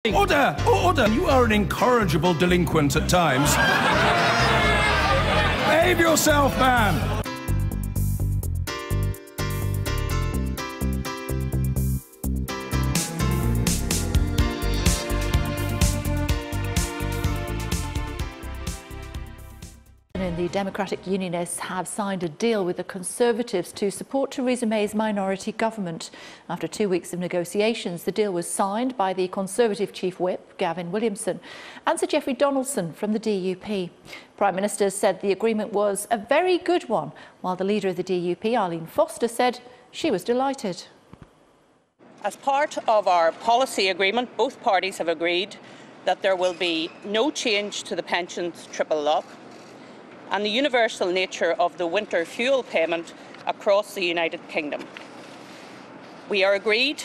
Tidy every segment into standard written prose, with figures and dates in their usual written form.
Order! Order! You are an incorrigible delinquent at times. Behave yourself, man! The Democratic Unionists have signed a deal with the Conservatives to support Theresa May's minority government. After 2 weeks of negotiations, the deal was signed by the Conservative Chief Whip, Gavin Williamson, and Sir Geoffrey Donaldson from the DUP. Prime Minister said the agreement was a very good one, while the leader of the DUP, Arlene Foster, said she was delighted. As part of our policy agreement, both parties have agreed that there will be no change to the pensions triple lock and the universal nature of the winter fuel payment across the United Kingdom. We are agreed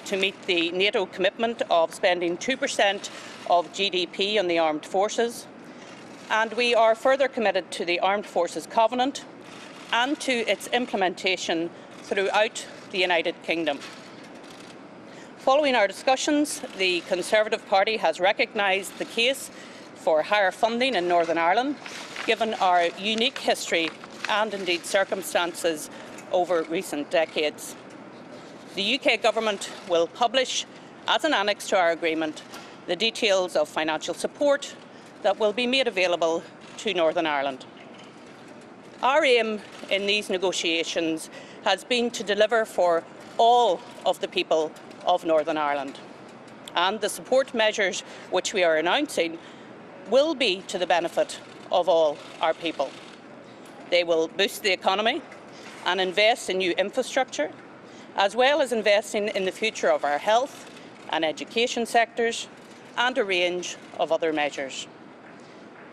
to meet the NATO commitment of spending 2% of GDP on the armed forces, and we are further committed to the Armed Forces Covenant and to its implementation throughout the United Kingdom. Following our discussions, the Conservative Party has recognised the case for higher funding in Northern Ireland, given our unique history and indeed circumstances over recent decades. The UK Government will publish, as an annex to our agreement, the details of financial support that will be made available to Northern Ireland. Our aim in these negotiations has been to deliver for all of the people of Northern Ireland, and the support measures which we are announcing will be to the benefit of all our people. They will boost the economy and invest in new infrastructure, as well as investing in the future of our health and education sectors and a range of other measures.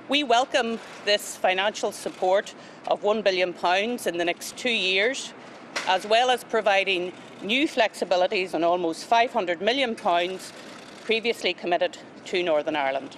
We welcome this financial support of £1 billion in the next 2 years, as well as providing new flexibilities on almost £500 million previously committed to Northern Ireland.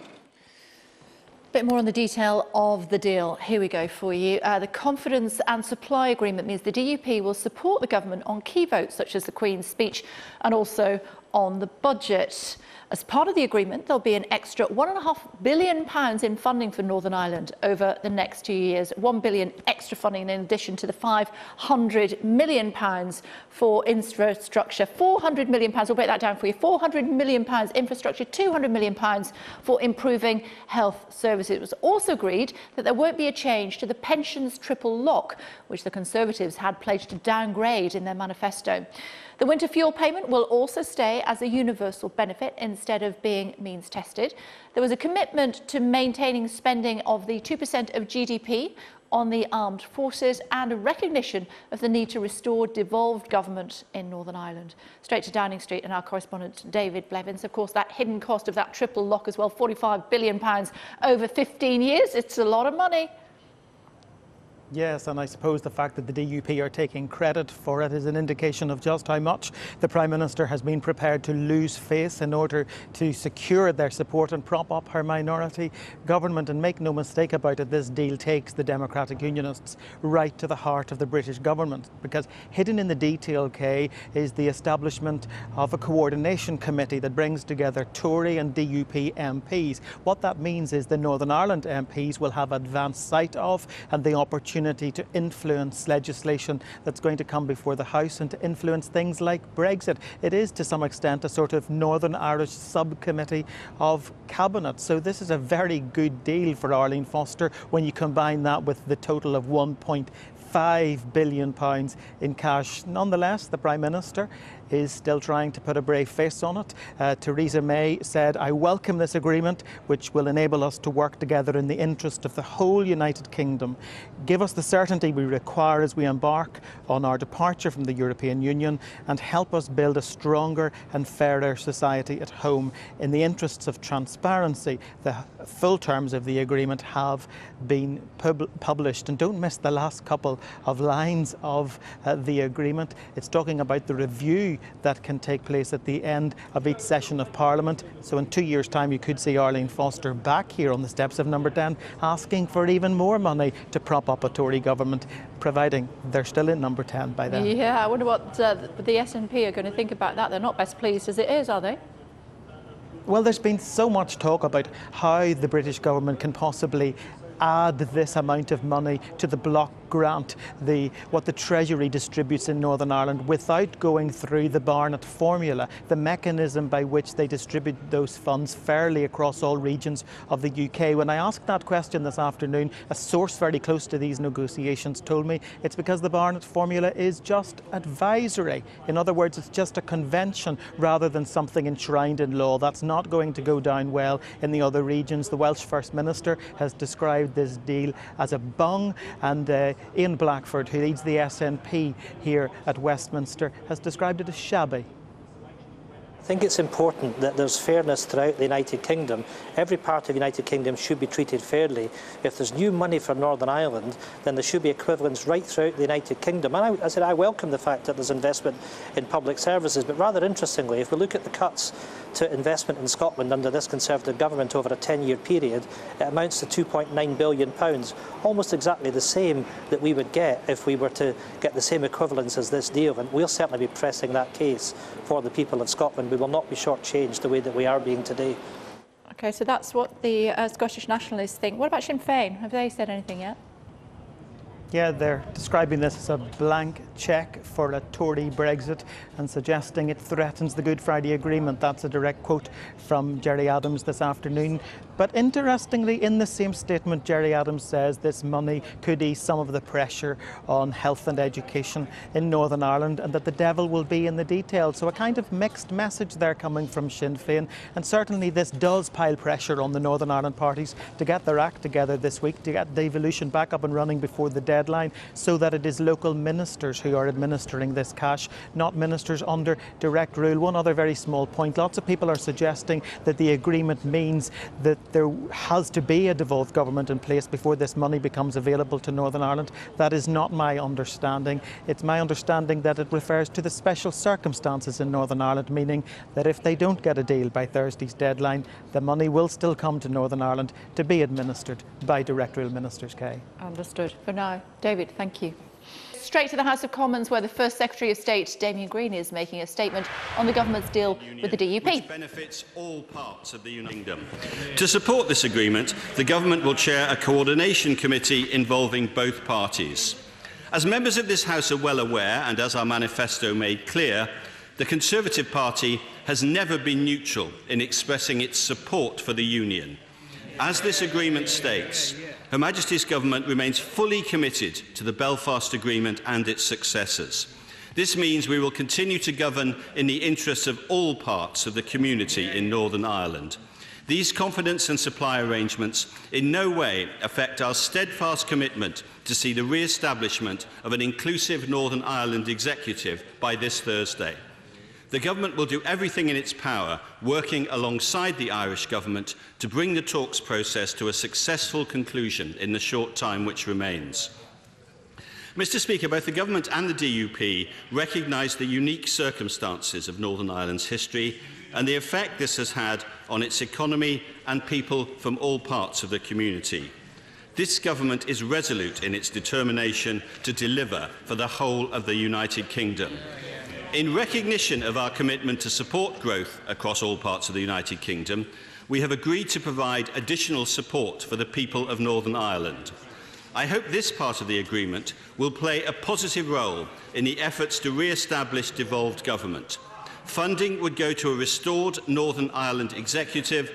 Bit more on the detail of the deal. Here we go for you. The confidence and supply agreement means the DUP will support the government on key votes such as the Queen's speech and also on the budget. As part of the agreement, there'll be an extra £1.5 billion in funding for Northern Ireland over the next 2 years. £1 billion extra funding in addition to the £500 million for infrastructure. £400 million, we'll break that down for you. £400 million infrastructure, £200 million for improving health services. It was also agreed that there won't be a change to the pensions triple lock, which the Conservatives had pledged to downgrade in their manifesto. The winter fuel payment will also stay as a universal benefit instead of being means tested. There was a commitment to maintaining spending of the 2% of GDP on the armed forces and a recognition of the need to restore devolved government in Northern Ireland. Straight to Downing Street and our correspondent David Blevins. Of course, that hidden cost of that triple lock as well, £45 billion over 15 years. It's a lot of money. Yes, and I suppose the fact that the DUP are taking credit for it is an indication of just how much the Prime Minister has been prepared to lose face in order to secure their support and prop up her minority government. And make no mistake about it, this deal takes the Democratic Unionists right to the heart of the British government, because hidden in the detail, Kay, is the establishment of a coordination committee that brings together Tory and DUP MPs. What that means is the Northern Ireland MPs will have advance sight of and the opportunity to influence legislation that's going to come before the House and to influence things like Brexit. It is to some extent a sort of Northern Irish subcommittee of cabinet. So this is a very good deal for Arlene Foster when you combine that with the total of £1.5 billion in cash. Nonetheless, the Prime Minister is still trying to put a brave face on it. Theresa May said, "I welcome this agreement, which will enable us to work together in the interest of the whole United Kingdom, give us the certainty we require as we embark on our departure from the European Union, and help us build a stronger and fairer society at home. In the interests of transparency, the full terms of the agreement have been published." And don't miss the last couple of lines of the agreement. It's talking about the review that can take place at the end of each session of Parliament. So in 2 years' time, you could see Arlene Foster back here on the steps of Number 10 asking for even more money to prop up a Tory government, providing they're still in Number 10 by then. Yeah, I wonder what the SNP are going to think about that. They're not best pleased as it is, are they? Well, there's been so much talk about how the British government can possibly add this amount of money to the block grant, what the Treasury distributes in Northern Ireland, without going through the Barnett formula, the mechanism by which they distribute those funds fairly across all regions of the UK. When I asked that question this afternoon, a source very close to these negotiations told me it's because the Barnett formula is just advisory. In other words, it's just a convention rather than something enshrined in law. That's not going to go down well in the other regions. The Welsh First Minister has described this deal as a bung, and Ian Blackford, who leads the SNP here at Westminster, has described it as shabby. I think it's important that there's fairness throughout the United Kingdom. Every part of the United Kingdom should be treated fairly. If there's new money for Northern Ireland, then there should be equivalence right throughout the United Kingdom. And I welcome the fact that there's investment in public services, but rather interestingly, if we look at the cuts to investment in Scotland under this Conservative government over a 10-year period, it amounts to £2.9 billion, almost exactly the same that we would get if we were to get the same equivalence as this deal. And we'll certainly be pressing that case for the people of Scotland. We will not be shortchanged the way that we are being today. OK, so that's what the Scottish Nationalists think. What about Sinn Féin? Have they said anything yet? Yeah, they're describing this as a blank cheque for a Tory Brexit and suggesting it threatens the Good Friday Agreement. That's a direct quote from Gerry Adams this afternoon. But interestingly, in the same statement, Gerry Adams says this money could ease some of the pressure on health and education in Northern Ireland, and that the devil will be in the details. So a kind of mixed message there coming from Sinn Féin. And certainly this does pile pressure on the Northern Ireland parties to get their act together this week, to get devolution back up and running before the deadline, so that it is local ministers who are administering this cash, not ministers under direct rule. One other very small point. Lots of people are suggesting that the agreement means that there has to be a devolved government in place before this money becomes available to Northern Ireland. That is not my understanding. It's my understanding that it refers to the special circumstances in Northern Ireland, meaning that if they don't get a deal by Thursday's deadline, the money will still come to Northern Ireland to be administered by direct rule ministers, Kay. Understood. For now. David, thank you. Straight to the House of Commons, where the First Secretary of State, Damian Green, is making a statement on the government's deal with the DUP. Which benefits all parts of the United Kingdom. To support this agreement, the government will chair a coordination committee involving both parties. As members of this House are well aware, and as our manifesto made clear, the Conservative Party has never been neutral in expressing its support for the Union. As this agreement states, Her Majesty's Government remains fully committed to the Belfast Agreement and its successors. This means we will continue to govern in the interests of all parts of the community in Northern Ireland. These confidence and supply arrangements in no way affect our steadfast commitment to see the re-establishment of an inclusive Northern Ireland executive by this Thursday. The Government will do everything in its power, working alongside the Irish Government, to bring the talks process to a successful conclusion in the short time which remains. Mr. Speaker, both the Government and the DUP recognise the unique circumstances of Northern Ireland's history and the effect this has had on its economy and people from all parts of the community. This Government is resolute in its determination to deliver for the whole of the United Kingdom. In recognition of our commitment to support growth across all parts of the United Kingdom, we have agreed to provide additional support for the people of Northern Ireland. I hope this part of the agreement will play a positive role in the efforts to re-establish devolved government. Funding would go to a restored Northern Ireland executive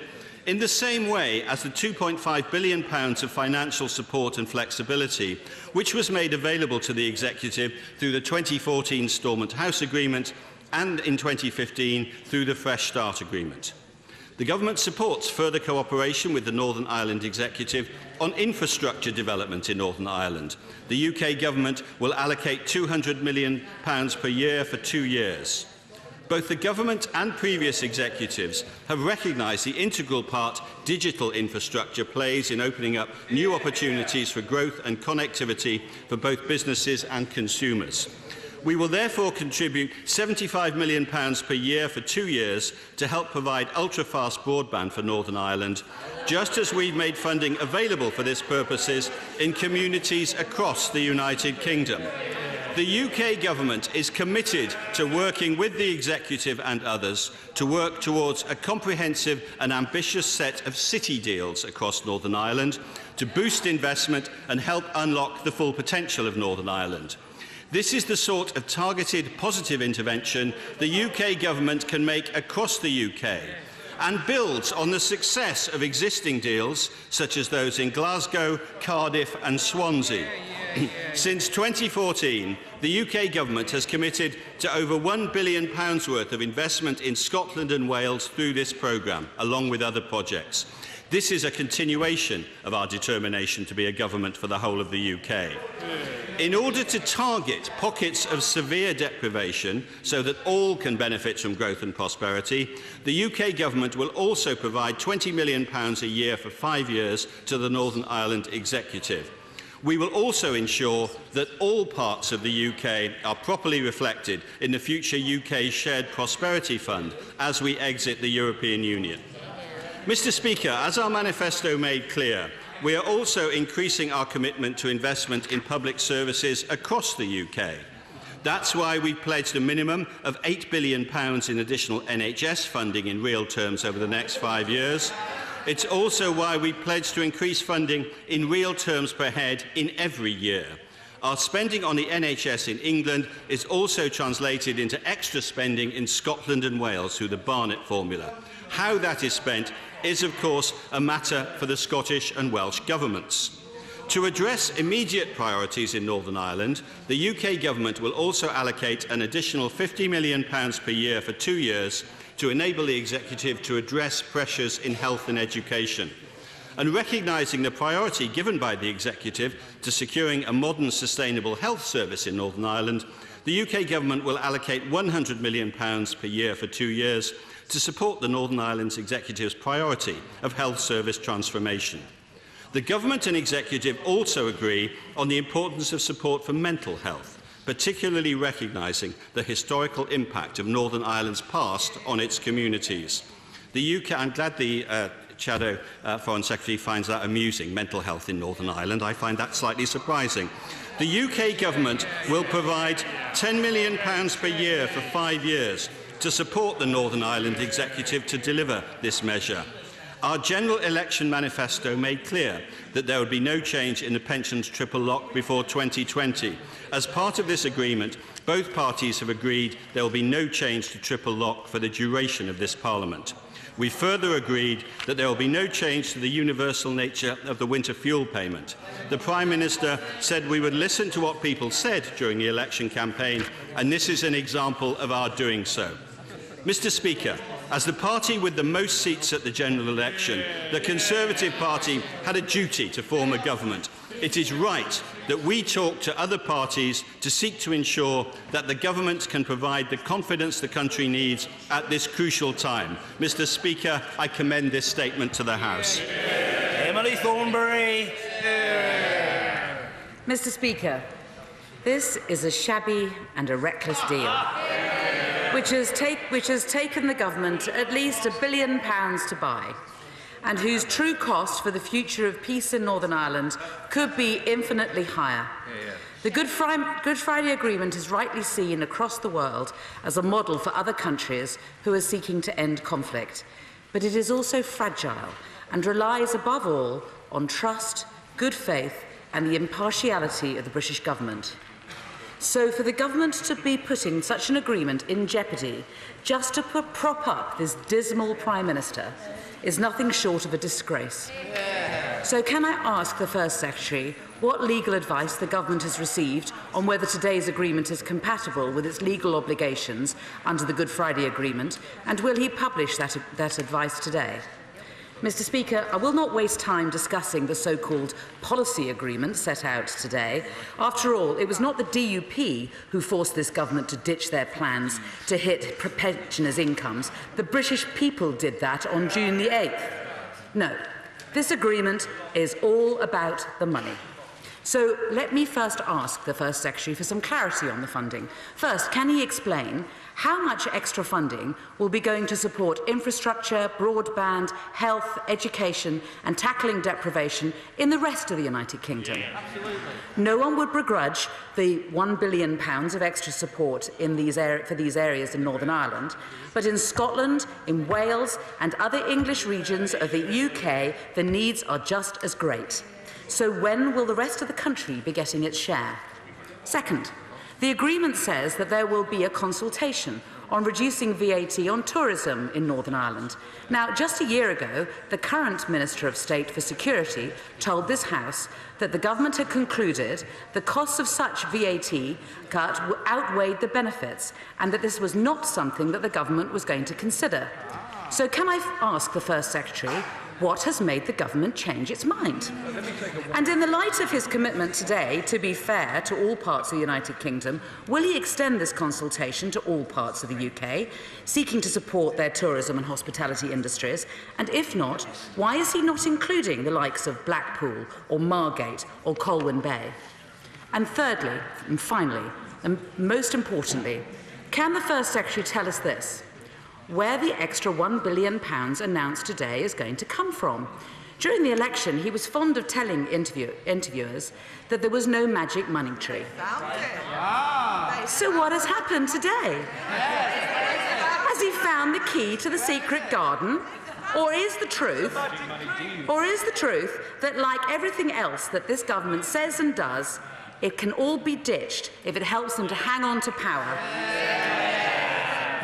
in the same way as the £2.5 billion of financial support and flexibility, which was made available to the executive through the 2014 Stormont House Agreement and in 2015 through the Fresh Start Agreement. The Government supports further cooperation with the Northern Ireland Executive on infrastructure development in Northern Ireland. The UK Government will allocate £200 million per year for 2 years. Both the Government and previous executives have recognised the integral part digital infrastructure plays in opening up new opportunities for growth and connectivity for both businesses and consumers. We will therefore contribute £75 million per year for 2 years to help provide ultra-fast broadband for Northern Ireland, just as we've made funding available for this purposes in communities across the United Kingdom. The UK Government is committed to working with the Executive and others to work towards a comprehensive and ambitious set of city deals across Northern Ireland to boost investment and help unlock the full potential of Northern Ireland. This is the sort of targeted positive intervention the UK Government can make across the UK and builds on the success of existing deals such as those in Glasgow, Cardiff and Swansea. Since 2014, the UK Government has committed to over £1 billion worth of investment in Scotland and Wales through this programme, along with other projects. This is a continuation of our determination to be a government for the whole of the UK. In order to target pockets of severe deprivation so that all can benefit from growth and prosperity, the UK Government will also provide £20 million a year for 5 years to the Northern Ireland Executive. We will also ensure that all parts of the UK are properly reflected in the future UK Shared Prosperity Fund as we exit the European Union. Mr. Speaker, as our manifesto made clear, we are also increasing our commitment to investment in public services across the UK. That's why we pledged a minimum of £8 billion in additional NHS funding in real terms over the next 5 years. It's also why we pledged to increase funding in real terms per head in every year. Our spending on the NHS in England is also translated into extra spending in Scotland and Wales through the Barnett formula. How that is spent is, of course, a matter for the Scottish and Welsh governments. To address immediate priorities in Northern Ireland, the UK Government will also allocate an additional £50 million per year for 2 years to enable the Executive to address pressures in health and education. And recognising the priority given by the Executive to securing a modern, sustainable health service in Northern Ireland, the UK Government will allocate £100 million per year for 2 years to support the Northern Ireland Executive's priority of health service transformation. The Government and Executive also agree on the importance of support for mental health, particularly recognising the historical impact of Northern Ireland's past on its communities. The UK, I'm glad the Shadow Foreign Secretary finds that amusing, mental health in Northern Ireland. I find that slightly surprising. The UK Government will provide £10 million per year for 5 years to support the Northern Ireland Executive to deliver this measure. Our general election manifesto made clear that there would be no change in the pensions triple lock before 2020. As part of this agreement, both parties have agreed there will be no change to triple lock for the duration of this Parliament. We further agreed that there will be no change to the universal nature of the winter fuel payment. The Prime Minister said we would listen to what people said during the election campaign, and this is an example of our doing so. Mr. Speaker, as the party with the most seats at the general election, the Conservative Party had a duty to form a government. It is right that we talk to other parties to seek to ensure that the government can provide the confidence the country needs at this crucial time. Mr. Speaker, I commend this statement to the House. Emily Thornberry. Mr. Speaker, this is a shabby and a reckless deal, which has taken the government at least £1 billion to buy, and whose true cost for the future of peace in Northern Ireland could be infinitely higher. The Good Friday Agreement is rightly seen across the world as a model for other countries who are seeking to end conflict, but it is also fragile and relies above all on trust, good faith and the impartiality of the British government. So for the government to be putting such an agreement in jeopardy just to prop up this dismal Prime Minister is nothing short of a disgrace. So can I ask the First Secretary what legal advice the government has received on whether today's agreement is compatible with its legal obligations under the Good Friday Agreement, and will he publish that advice today? Mr. Speaker, I will not waste time discussing the so-called policy agreement set out today. After all, it was not the DUP who forced this government to ditch their plans to hit pensioners' incomes. The British people did that on June the 8th. No, this agreement is all about the money. So let me first ask the First Secretary for some clarity on the funding. First, can he explain How much extra funding will be going to support infrastructure, broadband, health, education and tackling deprivation in the rest of the United Kingdom? No one would begrudge the £1 billion of extra support for these areas in Northern Ireland, but in Scotland, in Wales and other English regions of the UK, the needs are just as great. So when will the rest of the country be getting its share? Second, the agreement says that there will be a consultation on reducing VAT on tourism in Northern Ireland. Now, just a year ago, the current Minister of State for Security told this House that the government had concluded the costs of such VAT cut outweighed the benefits and that this was not something that the government was going to consider. So can I ask the First Secretary, what has made the government change its mind? And in the light of his commitment today to be fair to all parts of the United Kingdom, will he extend this consultation to all parts of the UK, seeking to support their tourism and hospitality industries? And if not, why is he not including the likes of Blackpool or Margate or Colwyn Bay? And thirdly, and finally, and most importantly, can the First Secretary tell us this? Where the extra £1 billion announced today is going to come from? During the election, he was fond of telling interviewers that there was no magic money tree. So what has happened today? Has he found the key to the secret garden? Or is the truth that, like everything else that this government says and does, it can all be ditched if it helps them to hang on to power?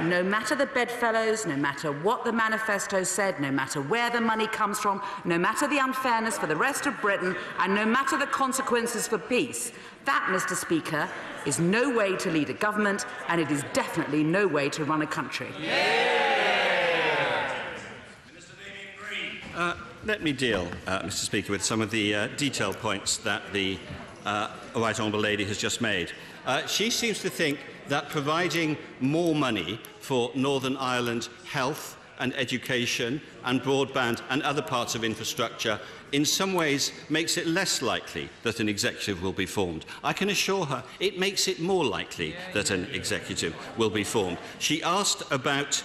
No matter the bedfellows, no matter what the manifesto said, no matter where the money comes from, no matter the unfairness for the rest of Britain, and no matter the consequences for peace, that, Mr. Speaker, is no way to lead a government, and it is definitely no way to run a country. Let me deal, Mr. Speaker, with some of the detailed points that the Right Honourable Lady has just made. She seems to think that providing more money for Northern Ireland health and education and broadband and other parts of infrastructure in some ways makes it less likely that an executive will be formed. I can assure her it makes it more likely that an executive will be formed. She asked about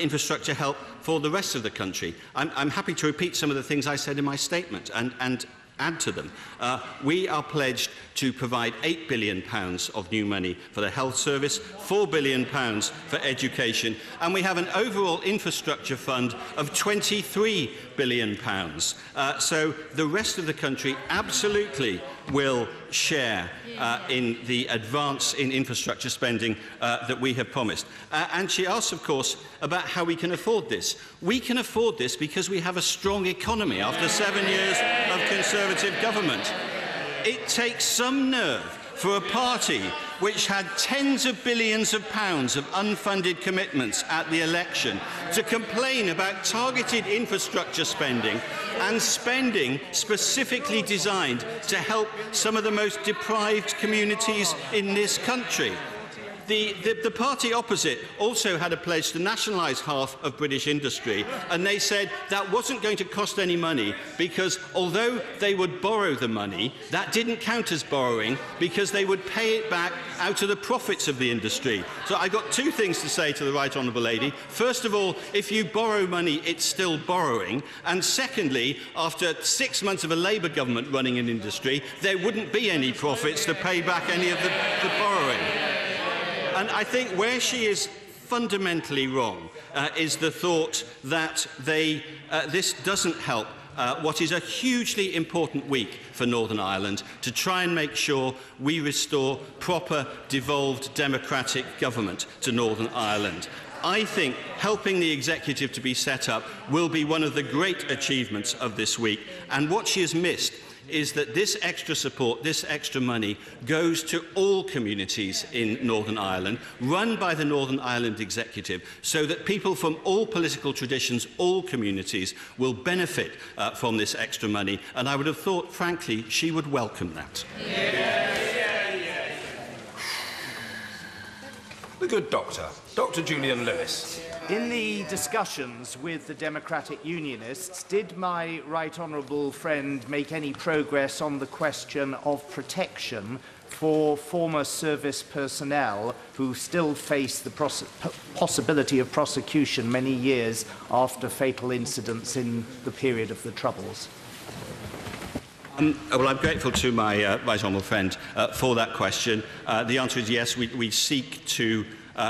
infrastructure help for the rest of the country. I'm happy to repeat some of the things I said in my statement and add to them. We are pledged to provide £8 billion of new money for the health service, £4 billion for education, and we have an overall infrastructure fund of £23 billion. So the rest of the country absolutely will share in the advance in infrastructure spending that we have promised. And she asks, of course, about how we can afford this. We can afford this because we have a strong economy after 7 years of Conservative government. It takes some nerve for a party which had tens of billions of pounds of unfunded commitments at the election to complain about targeted infrastructure spending and spending specifically designed to help some of the most deprived communities in this country. The party opposite also had a pledge to nationalise half of British industry, and they said that wasn't going to cost any money because although they would borrow the money, that didn't count as borrowing because they would pay it back out of the profits of the industry. So I've got two things to say to the Right Honourable Lady. First of all, if you borrow money, it's still borrowing. And secondly, after 6 months of a Labour government running an industry, there wouldn't be any profits to pay back any of the borrowing. And I think where she is fundamentally wrong is the thought that this doesn't help what is a hugely important week for Northern Ireland to try and make sure we restore proper, devolved democratic government to Northern Ireland. I think helping the executive to be set up will be one of the great achievements of this week, and what she has missed is that this extra support, this extra money, goes to all communities in Northern Ireland, run by the Northern Ireland Executive, so that people from all political traditions, all communities, will benefit from this extra money. And I would have thought, frankly, she would welcome that. The good doctor, Dr. Julian Lewis. In the discussions with the Democratic Unionists, did my right honourable friend make any progress on the question of protection for former service personnel who still face the possibility of prosecution many years after fatal incidents in the period of the Troubles? Well, I'm grateful to my right honourable friend for that question. The answer is yes. We seek to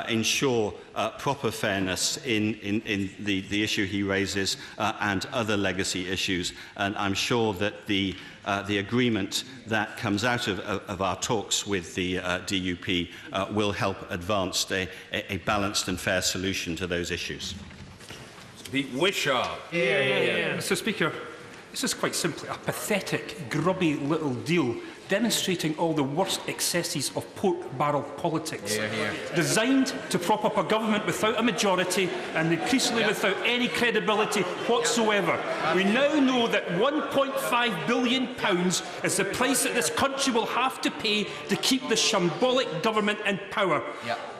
ensure proper fairness in the issue he raises and other legacy issues. And I'm sure that the agreement that comes out of our talks with the DUP will help advance a balanced and fair solution to those issues. Pete Wishart. Mr. Speaker, this is quite simply a pathetic, grubby little deal demonstrating all the worst excesses of pork barrel politics, designed to prop up a government without a majority and increasingly without any credibility whatsoever. We now know that £1.5 billion is the price that this country will have to pay to keep the shambolic government in power.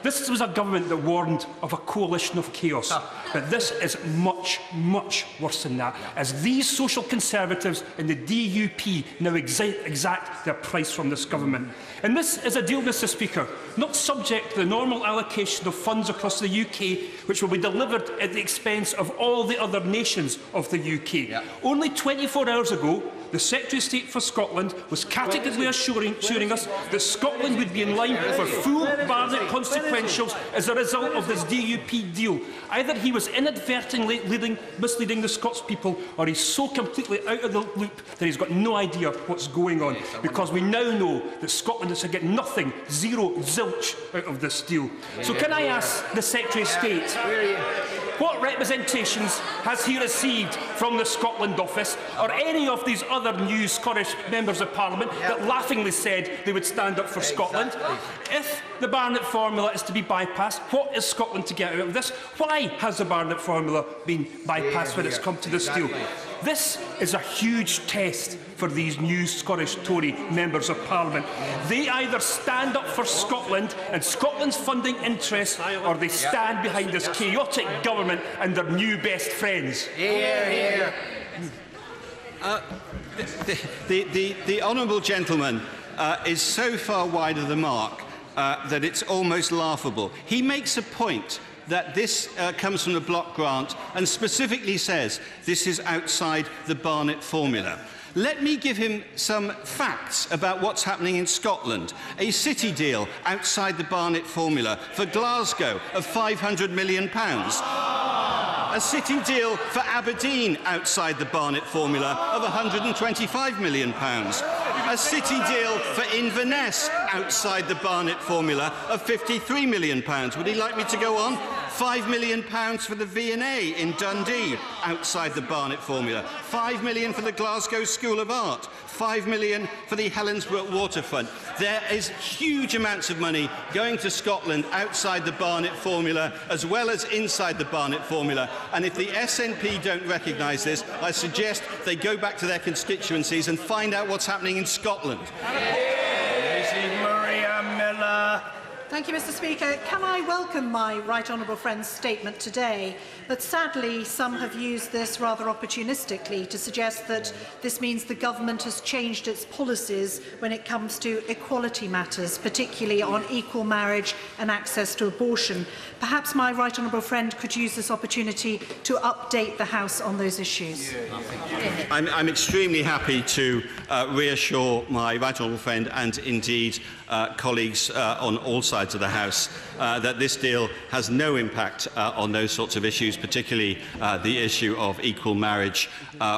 This was a government that warned of a coalition of chaos, but this is much, much worse than that, as these social conservatives in the DUP now exact their price from this government. And this is a deal, Mr. Speaker, not subject to the normal allocation of funds across the UK, which will be delivered at the expense of all the other nations of the UK. Only 24 hours ago, the Secretary of State for Scotland was categorically assuring us that Scotland would be in line for full Barnett consequentials as a result of this DUP deal. Either he was inadvertently misleading the Scots people, or he's so completely out of the loop that he's got no idea what's going on, because we now know that Scotland is to get nothing, zero, zilch out of this deal. So can I ask the Secretary of State, what representations has he received from the Scotland office or any of these other new Scottish members of Parliament that laughingly said they would stand up for Scotland? If the Barnett formula is to be bypassed, what is Scotland to get out of this? Why has the Barnett formula been bypassed when it's come to this deal? This is a huge test for these new Scottish Tory members of Parliament. They either stand up for Scotland and Scotland's funding interests, or they stand behind this chaotic government and their new best friends. The honourable gentleman is so far wide of the mark that it's almost laughable. He makes a point that this comes from the block grant and specifically says this is outside the Barnett formula. Let me give him some facts about what's happening in Scotland. A city deal outside the Barnett formula for Glasgow of £500 million. A city deal for Aberdeen outside the Barnett formula of £125 million. A city deal for Inverness outside the Barnett formula of £53 million. Would he like me to go on? £5 million for the V&A in Dundee outside the Barnett formula. £5 million for the Glasgow School of Art. £5 million for the Helensbrook waterfront. There is huge amounts of money going to Scotland outside the Barnett formula as well as inside the Barnett formula. And if the SNP don't recognise this, I suggest they go back to their constituencies and find out what's happening in Scotland. Thank you, Mr. Speaker. Can I welcome my right honourable friend's statement today? But sadly, some have used this rather opportunistically to suggest that this means the government has changed its policies when it comes to equality matters, particularly on equal marriage and access to abortion. Perhaps my right honourable friend could use this opportunity to update the House on those issues. I'm extremely happy to reassure my right honourable friend and indeed colleagues on all sides of the House that this deal has no impact on those sorts of issues, particularly the issue of equal marriage,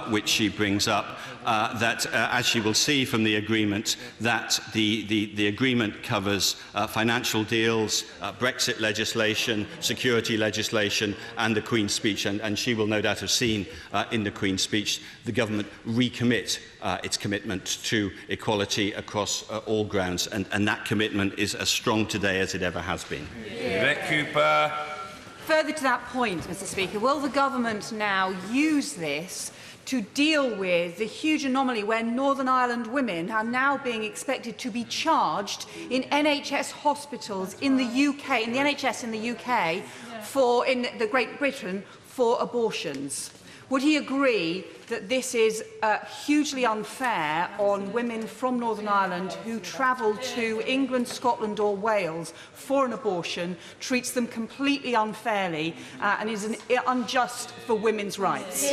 which she brings up. That, as she will see from the agreement, that the agreement covers financial deals, Brexit legislation, security legislation and the Queen's speech. And she will no doubt have seen in the Queen's speech the government recommit its commitment to equality across all grounds. And that commitment is as strong today as it ever has been. Cooper. Further to that point, Mr. Speaker, will the government now use this to deal with the huge anomaly where Northern Ireland women are now being expected to be charged in NHS hospitals in the UK, in the NHS in the UK, in the Great Britain, for abortions? would he agree that this is hugely unfair on women from Northern Ireland who travel to England, Scotland or Wales for an abortion, treats them completely unfairly and is unjust for women's rights?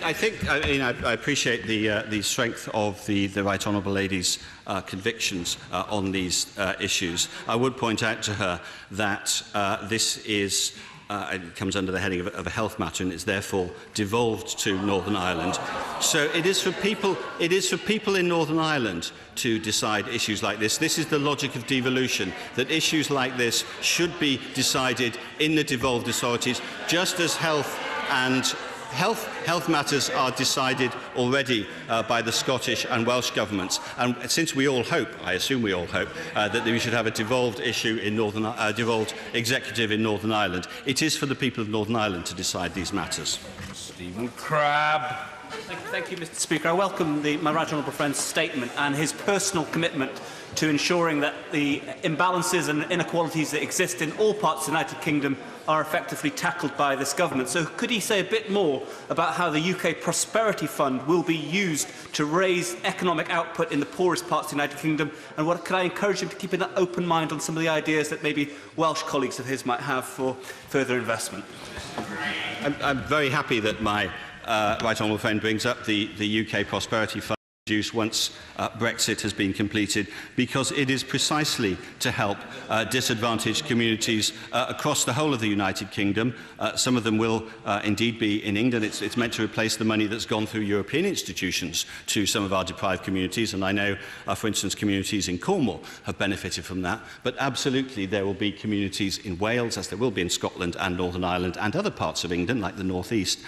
I think I appreciate the strength of the Right Honourable Lady's convictions on these issues. I would point out to her that this is it comes under the heading of a health matter and is therefore devolved to Northern Ireland. So it is for people in Northern Ireland to decide issues like this. This is the logic of devolution, that issues like this should be decided in the devolved authorities, just as health matters are decided already by the Scottish and Welsh governments. And since we all hope, I assume we all hope, that we should have a devolved issue in devolved executive in Northern Ireland, it is for the people of Northern Ireland to decide these matters. Stephen Crabb. Thank you, Mr. Speaker. I welcome my right honourable friend's statement and his personal commitment to ensuring that the imbalances and inequalities that exist in all parts of the United Kingdom are effectively tackled by this government. So could he say a bit more about how the UK Prosperity Fund will be used to raise economic output in the poorest parts of the United Kingdom, and what could I encourage him to keep an open mind on some of the ideas that maybe Welsh colleagues of his might have for further investment? I'm very happy that my right honourable friend brings up the UK Prosperity Fund once Brexit has been completed, because it is precisely to help disadvantaged communities across the whole of the United Kingdom. Some of them will indeed be in England. It's meant to replace the money that's gone through European institutions to some of our deprived communities, and I know, for instance, communities in Cornwall have benefited from that. But absolutely there will be communities in Wales, as there will be in Scotland and Northern Ireland and other parts of England, like the North East,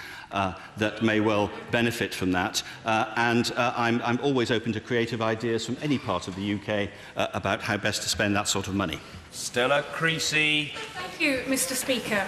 that may well benefit from that. I'm always open to creative ideas from any part of the UK about how best to spend that sort of money. Stella Creasy. Thank you, Mr. Speaker.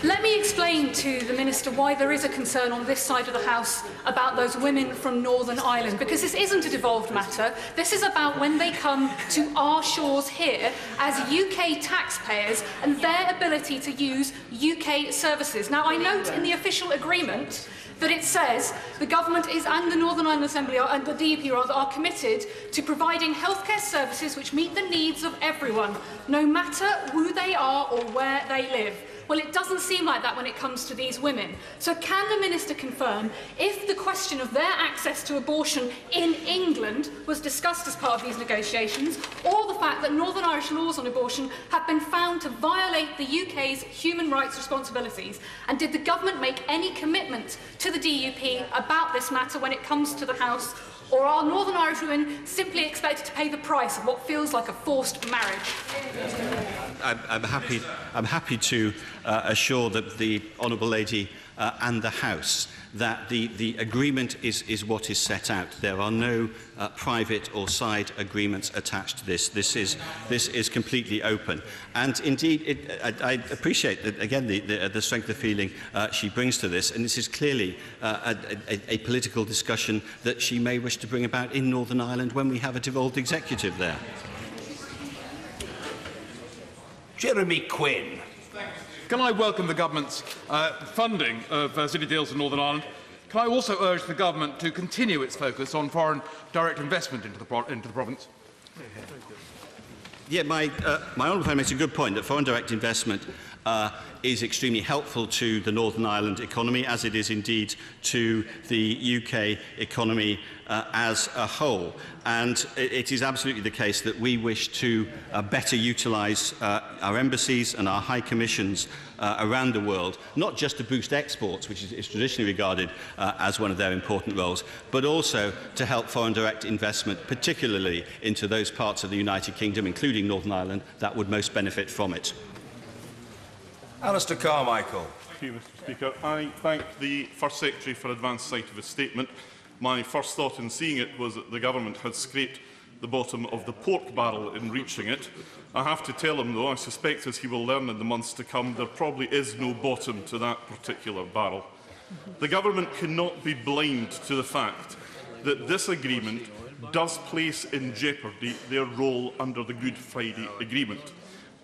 Let me explain to the Minister why there is a concern on this side of the House about those women from Northern Ireland, because this isn't a devolved matter. This is about when they come to our shores here as UK taxpayers and their ability to use UK services. Now, I note in the official agreement that it says the government is, and the Northern Ireland Assembly and the DUP rather, are committed to providing healthcare services which meet the needs of everyone, no matter who they are or where they live. Well, it doesn't seem like that when it comes to these women. So can the Minister confirm if the question of their access to abortion in England was discussed as part of these negotiations, or the fact that Northern Irish laws on abortion have been found to violate the UK's human rights responsibilities? And did the government make any commitment to the DUP about this matter when it comes to the House? Or are Northern Irish women simply expected to pay the price of what feels like a forced marriage? I'm happy to assure the Honourable Lady and the House that the agreement is what is set out. There are no private or side agreements attached to this. This is completely open. And indeed, I appreciate that, again, the strength of feeling she brings to this, and this is clearly a political discussion that she may wish to bring about in Northern Ireland when we have a devolved executive there. Jeremy Quinn. Can I welcome the government's funding of city deals in Northern Ireland? Can I also urge the government to continue its focus on foreign direct investment into the province? Yeah, my honourable friend makes a good point that foreign direct investment is extremely helpful to the Northern Ireland economy, as it is indeed to the UK economy as a whole. And it is absolutely the case that we wish to better utilise our embassies and our high commissions around the world, not just to boost exports, which is traditionally regarded as one of their important roles, but also to help foreign direct investment, particularly into those parts of the United Kingdom, including Northern Ireland, that would most benefit from it. Alistair Carmichael. Thank you, Mr. Speaker. I thank the First Secretary for advance sight of his statement. My first thought in seeing it was that the government had scraped the bottom of the pork barrel in reaching it. I have to tell him, though, I suspect, as he will learn in the months to come, there probably is no bottom to that particular barrel. The government cannot be blind to the fact that this agreement does place in jeopardy their role under the Good Friday Agreement.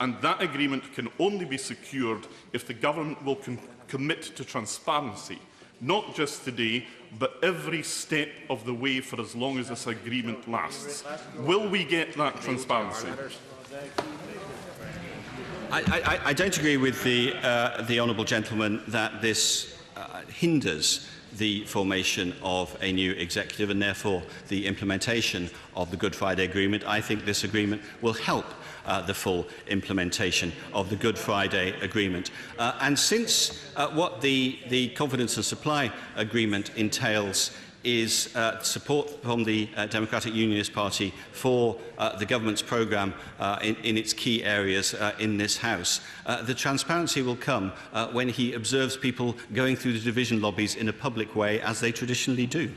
And that agreement can only be secured if the government will commit to transparency, not just today, but every step of the way for as long as this agreement lasts. Will we get that transparency? I don't agree with the honourable gentleman that this hinders the formation of a new executive and therefore the implementation of the Good Friday Agreement. I think this agreement will help the full implementation of the Good Friday Agreement. And since what the Confidence and Supply Agreement entails is support from the Democratic Unionist Party for the government's programme in its key areas in this House. The transparency will come when he observes people going through the division lobbies in a public way, as they traditionally do.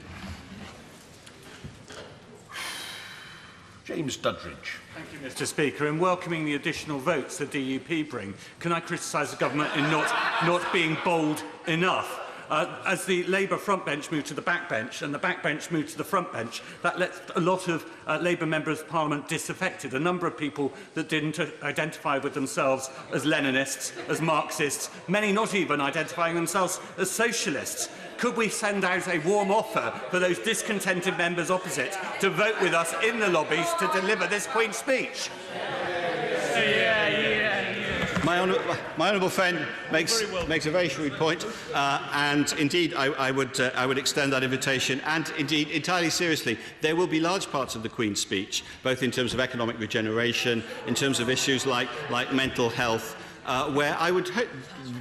James Duddridge. Thank you, Mr. Speaker. In welcoming the additional votes the DUP bring, can I criticise the government in not being bold enough? As the Labour frontbench moved to the backbench and the backbench moved to the frontbench, that left a lot of Labour members of Parliament disaffected. A number of people that didn't identify with themselves as Leninists, as Marxists, many not even identifying themselves as socialists. Could we send out a warm offer for those discontented members opposite to vote with us in the lobbies to deliver this Queen's speech? My honourable friend makes a very shrewd point, and indeed I would extend that invitation. And indeed, entirely seriously, there will be large parts of the Queen's speech, both in terms of economic regeneration, in terms of issues like mental health, where I would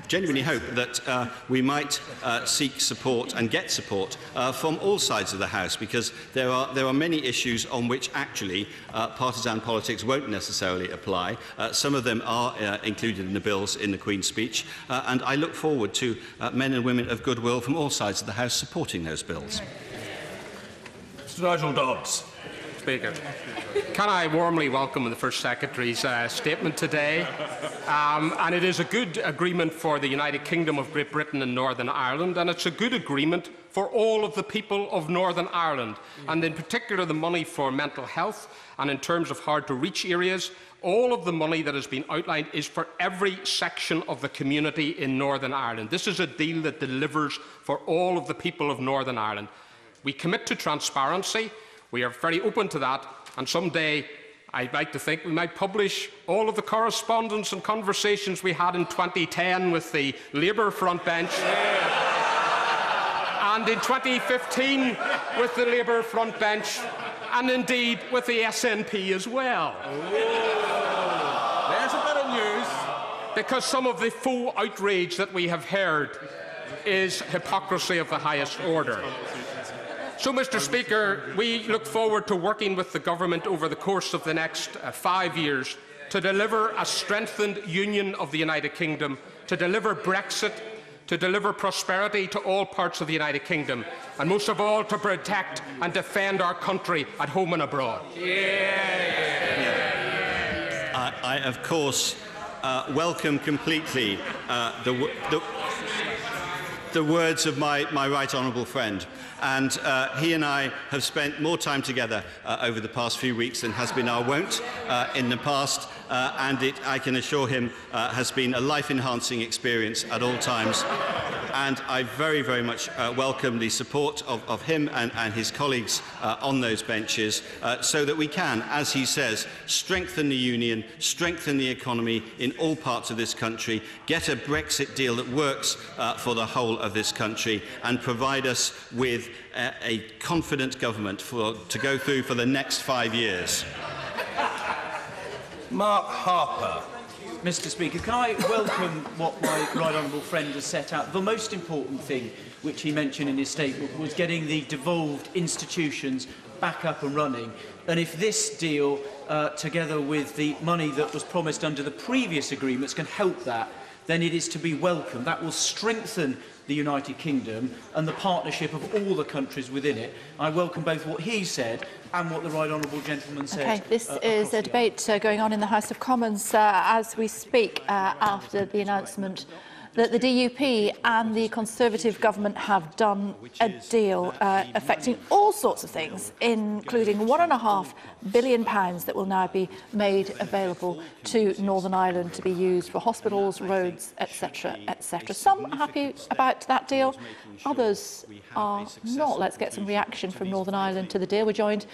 genuinely hope that we might seek support and get support from all sides of the House, because there are many issues on which actually partisan politics won't necessarily apply. Some of them are included in the bills in the Queen's speech, and I look forward to men and women of goodwill from all sides of the House supporting those bills. Mr. Nigel Dodds. Speaker, can I warmly welcome the First Secretary's statement today? And it is a good agreement for the United Kingdom of Great Britain and Northern Ireland, and it's a good agreement for all of the people of Northern Ireland, and in particular the money for mental health, and in terms of hard-to-reach areas, all of the money that has been outlined is for every section of the community in Northern Ireland. This is a deal that delivers for all of the people of Northern Ireland. We commit to transparency. We are very open to that, and someday I'd like to think we might publish all of the correspondence and conversations we had in 2010 with the Labour frontbench, and in 2015 with the Labour frontbench, and indeed with the SNP as well. There's a bit of news. Because some of the faux outrage that we have heard is hypocrisy of the highest order. So, Mr. Speaker, we look forward to working with the Government over the course of the next 5 years to deliver a strengthened union of the United Kingdom, to deliver Brexit, to deliver prosperity to all parts of the United Kingdom, and most of all to protect and defend our country at home and abroad. I of course, welcome completely the words of my right honourable friend. And he and I have spent more time together over the past few weeks than has been our wont in the past, and it, I can assure him, has been a life-enhancing experience at all times. And I very, very much welcome the support of him and his colleagues on those benches, so that we can, as he says, strengthen the union, strengthen the economy in all parts of this country, get a Brexit deal that works for the whole of this country, and provide us with a confident government to go through for the next 5 years. Mark Harper. Mr. Speaker, can I welcome what my right honourable friend has set out? The most important thing which he mentioned in his statement was getting the devolved institutions back up and running. And if this deal, together with the money that was promised under the previous agreements, can help that, then it is to be welcomed. That will strengthen the United Kingdom and the partnership of all the countries within it. I welcome both what he said and what the right honourable gentleman said. Okay, this is a debate going on in the House of Commons as we speak after the announcement that the DUP and the Conservative government have done a deal affecting all sorts of things, including £1.5 billion that will now be made available to Northern Ireland to be used for hospitals, roads, etc., etc. Some are happy about that deal, others are not. Let's get some reaction from Northern Ireland to the deal. We're joined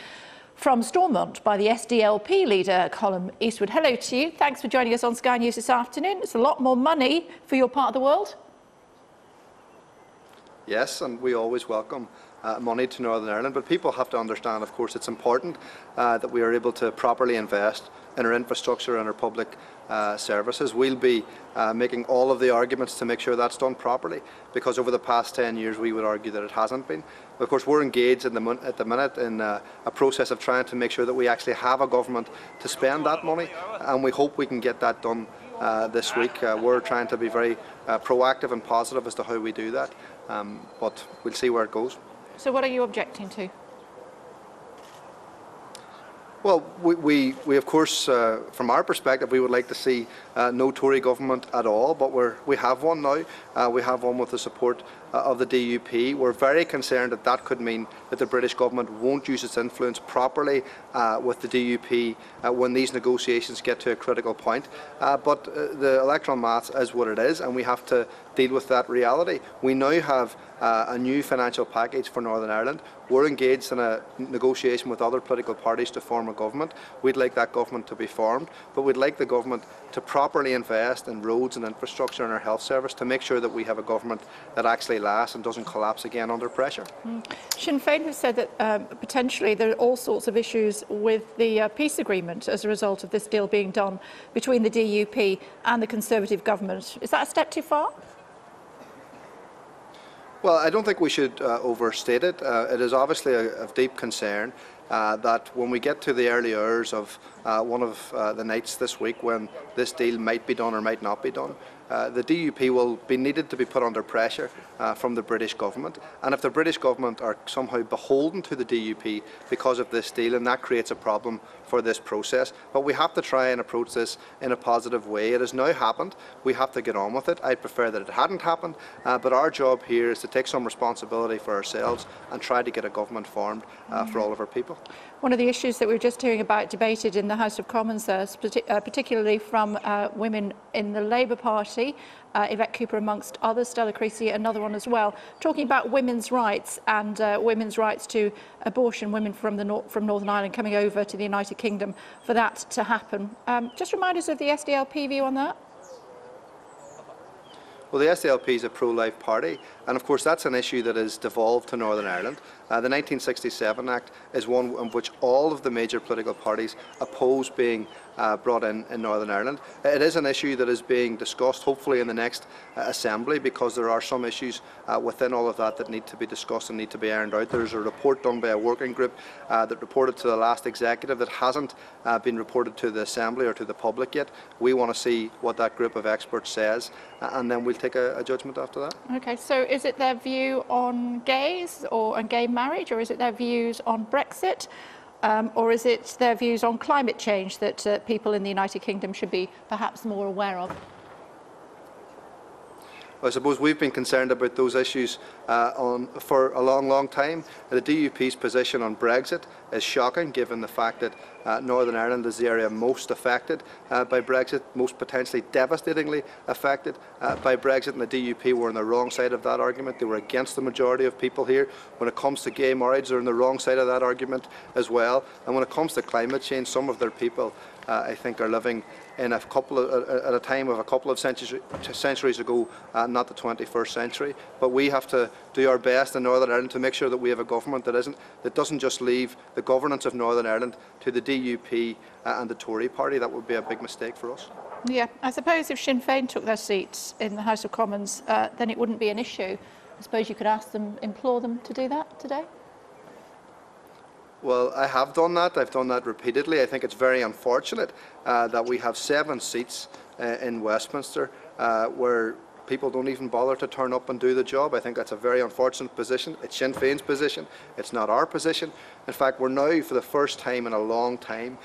from Stormont by the SDLP leader, Colm Eastwood. Hello to you. Thanks for joining us on Sky News this afternoon. It's a lot more money for your part of the world. Yes, and we always welcome money to Northern Ireland, but people have to understand, of course, it's important that we are able to properly invest in our infrastructure and our public services. We'll be making all of the arguments to make sure that's done properly, because over the past 10 years we would argue that it hasn't been. Of course, we're engaged at the minute in a process of trying to make sure that we actually have a government to spend that money, and we hope we can get that done this week. We're trying to be very proactive and positive as to how we do that, but we'll see where it goes. So what are you objecting to? Well, we of course, from our perspective, we would like to see no Tory government at all, but we have one now. We have one with the support of the DUP. We're very concerned that that could mean that the British government won't use its influence properly with the DUP when these negotiations get to a critical point. But the electoral maths is what it is, and we have to deal with that reality. We now have a new financial package for Northern Ireland. We're engaged in a negotiation with other political parties to form a government. We'd like that government to be formed, but we'd like the government to properly invest in roads and infrastructure and our health service to make sure that we have a government that actually lasts and doesn't collapse again under pressure. Sinn Féin have said that potentially there are all sorts of issues with the peace agreement as a result of this deal being done between the DUP and the Conservative government. Is that a step too far? Well, I don't think we should overstate it. It is obviously of deep concern that when we get to the early hours of one of the nights this week when this deal might be done or might not be done, the DUP will be needed to be put under pressure from the British government. And if the British government are somehow beholden to the DUP because of this deal, and that creates a problem for this process. But we have to try and approach this in a positive way. It has now happened. We have to get on with it. I'd prefer that it hadn't happened, but our job here is to take some responsibility for ourselves and try to get a government formed for all of our people. One of the issues that we were just hearing about debated in the House of Commons, particularly from women in the Labour Party, Yvette Cooper amongst others, Stella Creasy another one as well, talking about women's rights and women's rights to abortion, women from Northern Ireland coming over to the United Kingdom for that to happen. Just remind us of the SDLP view on that. Well, the SDLP is a pro-life party, and of course that's an issue that has devolved to Northern Ireland. The 1967 Act is one in which all of the major political parties oppose being brought in Northern Ireland. It is an issue that is being discussed, hopefully in the next Assembly, because there are some issues within all of that that need to be discussed and need to be ironed out. There's a report done by a working group that reported to the last executive that hasn't been reported to the Assembly or to the public yet. We want to see what that group of experts says, and then we'll take a judgment after that. Okay, so is it their view on gays or on gay marriage, or is it their views on Brexit, or is it their views on climate change that people in the United Kingdom should be perhaps more aware of? I suppose we've been concerned about those issues for a long time. The DUP's position on Brexit is shocking, given the fact that Northern Ireland is the area most affected by Brexit, most potentially devastatingly affected by Brexit, and the DUP were on the wrong side of that argument. They were against the majority of people here. When it comes to gay marriage, they're on the wrong side of that argument as well. And when it comes to climate change, some of their people, I think, are living in at a time of a couple of centuries ago, not the 21st century. But we have to do our best in Northern Ireland to make sure that we have a government that doesn't just leave the governance of Northern Ireland to the DUP and the Tory party. That would be a big mistake for us. Yeah, I suppose if Sinn Féin took their seats in the House of Commons, then it wouldn't be an issue. I suppose you could ask them, implore them to do that today? Well, I have done that. I've done that repeatedly. I think it's very unfortunate that we have 7 seats in Westminster where people don't even bother to turn up and do the job. I think that's a very unfortunate position. It's Sinn Féin's position. It's not our position. In fact, we're now, for the first time in a long time,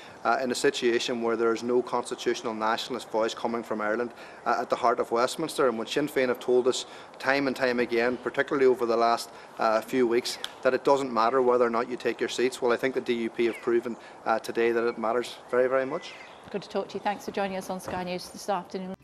in a situation where there is no constitutional nationalist voice coming from Ireland at the heart of Westminster. And when Sinn Féin have told us time and time again, particularly over the last few weeks, that it doesn't matter whether or not you take your seats, well, I think the DUP have proven today that it matters very, very much. Good to talk to you. Thanks for joining us on Sky News this afternoon.